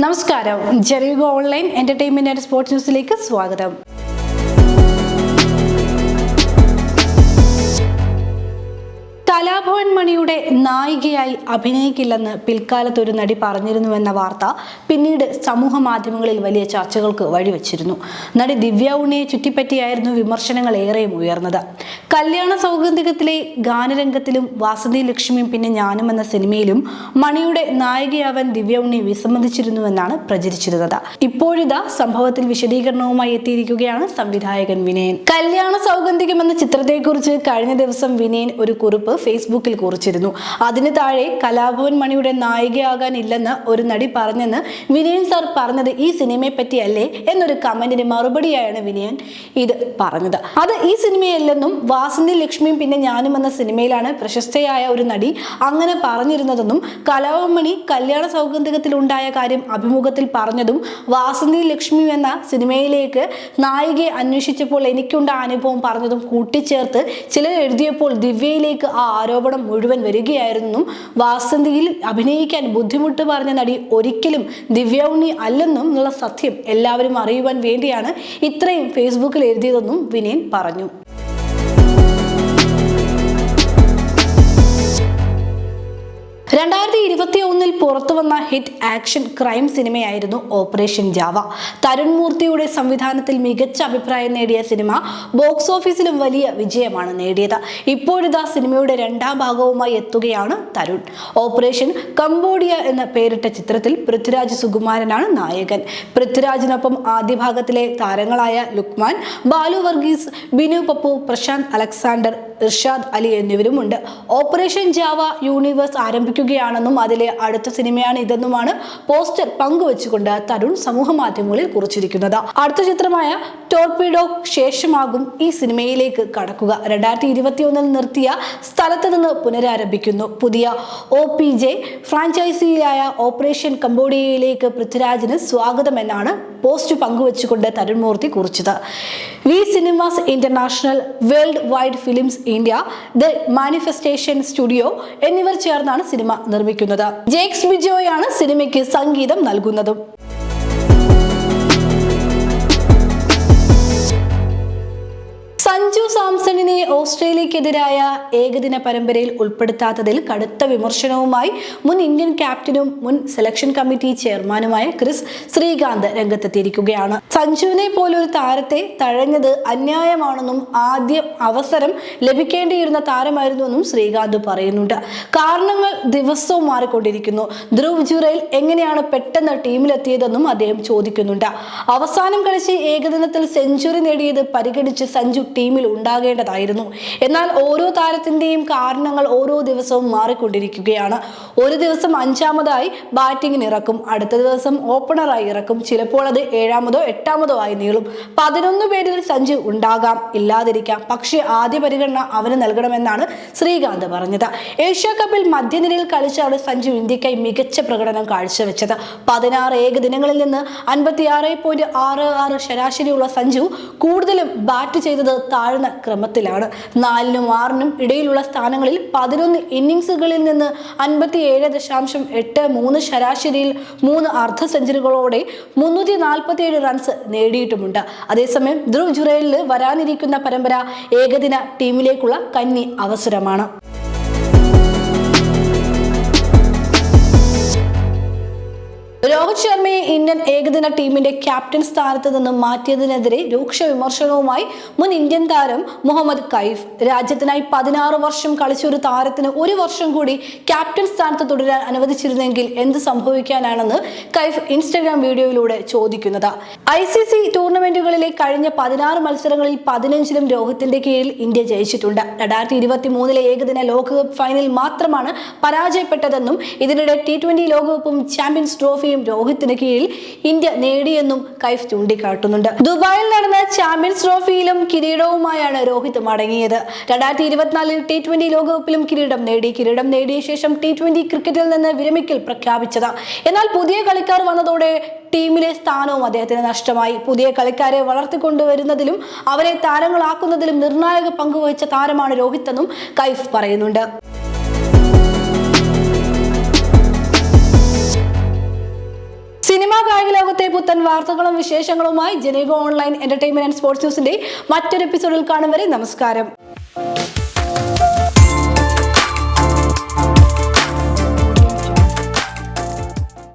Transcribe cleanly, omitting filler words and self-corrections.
നമസ്കാരം, ജെറിഗോ online entertainment and sports ന്യൂസിലേക്ക് സ്വാഗതം. കലാഭവൻ മണിയുടെ നായികയായി അഭിനയിക്കില്ലെന്ന് പിൽക്കാലത്ത് ഒരു നടി പറഞ്ഞിരുന്നുവെന്ന വാർത്ത പിന്നീട് സമൂഹ മാധ്യമങ്ങളിൽ വലിയ ചർച്ചകൾക്ക് വഴിവെച്ചിരുന്നു. നടി ദിവ്യ ഉണ്ണിയെ ചുറ്റിപ്പറ്റിയായിരുന്നു വിമർശനങ്ങൾ ഏറെയും ഉയർന്നത്. കല്യാണ സൗഗന്ധികത്തിലെ ഗാനരംഗത്തിലും വാസന്തി ലക്ഷ്മിയും പിന്നെ ഞാനും എന്ന സിനിമയിലും മണിയുടെ നായികയാവാൻ ദിവ്യ ഉണ്ണി വിസമ്മതിച്ചിരുന്നുവെന്നാണ് പ്രചരിച്ചിരുന്നത്. ഇപ്പോഴിതാ സംഭവത്തിൽ വിശദീകരണവുമായി എത്തിയിരിക്കുകയാണ് സംവിധായകൻ വിനയൻ. കല്യാണ സൗഗന്ധികം എന്ന ചിത്രത്തെക്കുറിച്ച് കഴിഞ്ഞ ദിവസം വിനയൻ ഒരു കുറിപ്പ് ഫേസ്ബുക്കിൽ കുറിച്ചിരുന്നു. അതിന് താഴെ കലാഭവൻ മണിയുടെ നായികയാകാനില്ലെന്ന് ഒരു നടി പറഞ്ഞെന്ന് വിനയൻ സാർ പറഞ്ഞത് ഈ സിനിമയെ പറ്റിയല്ലേ എന്നൊരു കമന്റിന് മറുപടിയായാണ് വിനയൻ ഇത് പറഞ്ഞത്. അത് ഈ സിനിമയല്ലെന്നും വാസന്തി ലക്ഷ്മിയും പിന്നെ ഞാനും എന്ന സിനിമയിലാണ് പ്രശസ്തയായ ഒരു നടി അങ്ങനെ പറഞ്ഞിരുന്നതെന്നും കലാഭവൻ മണി കല്യാണ സൗഗന്ധികത്തിൽ ഉണ്ടായ കാര്യം അഭിമുഖത്തിൽ പറഞ്ഞതും വാസന്തി ലക്ഷ്മി എന്ന സിനിമയിലേക്ക് നായികയെ അന്വേഷിച്ചപ്പോൾ എനിക്കുണ്ടായ അനുഭവം പറഞ്ഞതും കൂട്ടിച്ചേർത്ത് ചിലർ എഴുതിയപ്പോൾ ദിവ്യയിലേക്ക് ആ ആരോപണം മുഴുവൻ വരികയായിരുന്നെന്നും വാസന്തിയിൽ അഭിനയിക്കാൻ ബുദ്ധിമുട്ട് പറഞ്ഞ നടി ഒരിക്കലും ദിവ്യ ഉണ്ണി അല്ലെന്നും എന്നുള്ള സത്യം എല്ലാവരും അറിയുവാൻ വേണ്ടിയാണ് ഇത്രയും ഫേസ്ബുക്കിൽ എഴുതിയതെന്നും വിനയൻ പറഞ്ഞു. പുറത്തു വന്ന ഹിറ്റ് ആക്ഷൻ ക്രൈം സിനിമയായിരുന്നു ഓപ്പറേഷൻ ജാവ. തരുൺ മൂർത്തിയുടെ സംവിധാനത്തിൽ മികച്ച അഭിപ്രായം നേടിയ സിനിമ ബോക്സ് ഓഫീസിലും വലിയ വിജയമാണ് നേടിയത്. ഇപ്പോഴിതാ സിനിമയുടെ രണ്ടാം ഭാഗവുമായി എത്തുകയാണ് തരുൺ. ഓപ്പറേഷൻ കംബോഡിയ എന്ന പേരിട്ട ചിത്രത്തിൽ പൃഥ്വിരാജ് സുകുമാരനാണ് നായകൻ. പൃഥ്വിരാജിനൊപ്പം ആദ്യ ഭാഗത്തിലെ താരങ്ങളായ ലുക്മാൻ, ബാലു വർഗീസ്, ബിനു പപ്പു, പ്രശാന്ത് അലക്സാണ്ടർ, ഇർഷാദ് അലി എന്നിവരുമുണ്ട്. ഓപ്പറേഷൻ ജാവ യൂണിവേഴ്സ് ആരംഭിക്കുകയാണെന്നും അതിലെ അടുത്ത സിനിമയാണ് ഇതെന്നുമാണ് പോസ്റ്റർ പങ്കുവെച്ചുകൊണ്ട് തരുൺ സമൂഹ മാധ്യമങ്ങളിൽ കുറിച്ചിരിക്കുന്നത്. അടുത്ത ചിത്രമായ ടോർപീഡോ ശേഷമാകും ഈ സിനിമയിലേക്ക് കടക്കുക. 2021 നിർത്തിയ സ്ഥലത്ത് നിന്ന് പുനരാരംഭിക്കുന്നു. പുതിയ OPJ ഫ്രാഞ്ചൈസിയായ ഓപ്പറേഷൻ കംബോഡിയയിലേക്ക് പൃഥ്വിരാജിന് സ്വാഗതം എന്നാണ് പോസ്റ്റ് പങ്കുവെച്ചുകൊണ്ട് തരുൺ മൂർത്തി കുറിച്ചത്. V cinemas international, world wide films India, the manifestation studio എന്നിവർ ചേർന്നാണ് സിനിമ നിർമ്മിക്കുന്നത്. ജേക്സ് ബിജോയാണ് സിനിമയ്ക്ക് സംഗീതം നൽകുന്നതും. സഞ്ജു സാംസണിനെ ഓസ്ട്രേലിയക്കെതിരായ ഏകദിന പരമ്പരയിൽ ഉൾപ്പെടുത്താത്തതിൽ കടുത്ത വിമർശനവുമായി മുൻ ഇന്ത്യൻ ക്യാപ്റ്റനും മുൻ സെലക്ഷൻ കമ്മിറ്റി ചെയർമാനുമായ ക്രിസ് ശ്രീകാന്ത് രംഗത്തെത്തിയിരിക്കുകയാണ്. സഞ്ജുവിനെ പോലൊരു താരത്തെ തഴഞ്ഞത് അന്യായമാണെന്നും ആദ്യം അവസരം ലഭിക്കേണ്ടിയിരുന്ന താരമായിരുന്നുവെന്നും ശ്രീകാന്ത് പറയുന്നുണ്ട്. കാരണങ്ങൾ ദിവസവും മാറിക്കൊണ്ടിരിക്കുന്നു. ധ്രുവ് ജുറൈൽ എങ്ങനെയാണ് പെട്ടെന്ന് ടീമിലെത്തിയതെന്നും അദ്ദേഹം ചോദിക്കുന്നുണ്ട്. അവസാനം കളിച്ച് ഏകദിനത്തിൽ സെഞ്ചുറി നേടിയത് പരിഗണിച്ച് സഞ്ജു ടീമിൽ ഉണ്ടാകേണ്ടതായിരുന്നു. എന്നാൽ ഓരോ താരത്തിന്റെയും കാരണങ്ങൾ ഓരോ ദിവസവും മാറിക്കൊണ്ടിരിക്കുകയാണ്. ഒരു ദിവസം 5ാമതായി ബാറ്റിംഗിന് ഇറക്കും, അടുത്ത ദിവസം ഓപ്പണറായി ഇറക്കും, ചിലപ്പോൾ അത് 7ാമതോ 8ാമതോ ആയി നീളും. 11 പേരിൽ സഞ്ജു ഉണ്ടാകാം, ഇല്ലാതിരിക്കാം, പക്ഷേ ആദ്യ പരിഗണന അവന് നൽകണമെന്നാണ് ശ്രീകാന്ത് പറഞ്ഞത്. ഏഷ്യ കപ്പിൽ മധ്യനിരയിൽ കളിച്ചാണ് സഞ്ജു ഇന്ത്യക്കായി മികച്ച പ്രകടനം കാഴ്ചവെച്ചത്. 16 ഏകദിനങ്ങളിൽ നിന്ന് 56.66 ശരാശരിയുള്ള സഞ്ജു കൂടുതലും ബാറ്റ് ചെയ്തത് താഴ്ന്ന ക്രമത്തിലാണ്. 4നും 6നും ഇടയിലുള്ള സ്ഥാനങ്ങളിൽ 11 ഇന്നിംഗ്സുകളിൽ നിന്ന് 57.83 ശരാശരിയിൽ 3 അർദ്ധ സെഞ്ചുറികളോടെ 347 റൺസ് നേടിയിട്ടുമുണ്ട്. അതേസമയം ധ്രുവ് ജുറൈലിന് വരാനിരിക്കുന്ന പരമ്പര ഏകദിന ടീമിലേക്കുള്ള കന്നി അവസരമാണ്. രോഹിത് ശർമ്മയെ ഇന്ത്യൻ ഏകദിന ടീമിന്റെ ക്യാപ്റ്റൻ സ്ഥാനത്ത് നിന്നും മാറ്റിയതിനെതിരെ രൂക്ഷ വിമർശനവുമായി മുൻ ഇന്ത്യൻ താരം മുഹമ്മദ് കൈഫ്. രാജ്യത്തിനായി 16 വർഷം കളിച്ച ഒരു താരത്തിന് ഒരു വർഷം കൂടി ക്യാപ്റ്റൻ സ്ഥാനത്ത് തുടരാൻ അനുവദിച്ചിരുന്നെങ്കിൽ എന്ത് സംഭവിക്കാനാണെന്ന് കൈഫ് ഇൻസ്റ്റഗ്രാം വീഡിയോയിലൂടെ ചോദിക്കുന്നത്. ICC ടൂർണമെന്റുകളിലെ കഴിഞ്ഞ 16 മത്സരങ്ങളിൽ 15ലും രോഹിത്തിന്റെ കീഴിൽ ഇന്ത്യ ജയിച്ചിട്ടുണ്ട്. 2023 ഏകദിന ലോകകപ്പ് ഫൈനൽ മാത്രമാണ് പരാജയപ്പെട്ടതെന്നും ഇതിനിടെ T20 ലോകകപ്പും ചാമ്പ്യൻസ് ട്രോഫിയും രോഹിത്തിന് കീഴിൽ ഇന്ത്യ നേടിയെന്നും കൈഫ് ചൂണ്ടിക്കാട്ടുന്നുണ്ട്. ദുബായിൽ നടന്ന ചാമ്പ്യൻസ് ട്രോഫിയിലും കിരീടവുമായാണ് രോഹിത് മടങ്ങിയത്. 2024 T20 ലോകകപ്പിലും കിരീടം നേടിയ ശേഷം T20 ക്രിക്കറ്റിൽ നിന്ന് വിരമിക്കൽ പ്രഖ്യാപിച്ചത്. എന്നാൽ പുതിയ കളിക്കാർ വന്നതോടെ ടീമിലെ സ്ഥാനവും അദ്ദേഹത്തിന് നഷ്ടമായി. പുതിയ കളിക്കാരെ വളർത്തിക്കൊണ്ടുവരുന്നതിലും അവരെ താരങ്ങളാക്കുന്നതിലും നിർണായക പങ്കുവഹിച്ച താരമാണ് രോഹിത് എന്നും കൈഫ് പറയുന്നുണ്ട്. സിനിമാ കായിക ലോകത്തെ പുത്തൻ വാർത്തകളും വിശേഷങ്ങളുമായി ജനീക ഓൺലൈൻ എന്റർടൈൻമെന്റ് ആൻഡ് സ്പോർട്സ് ന്യൂസിന്റെ മറ്റൊരു എപ്പിസോഡിൽ കാണും വരെ നമസ്കാരം.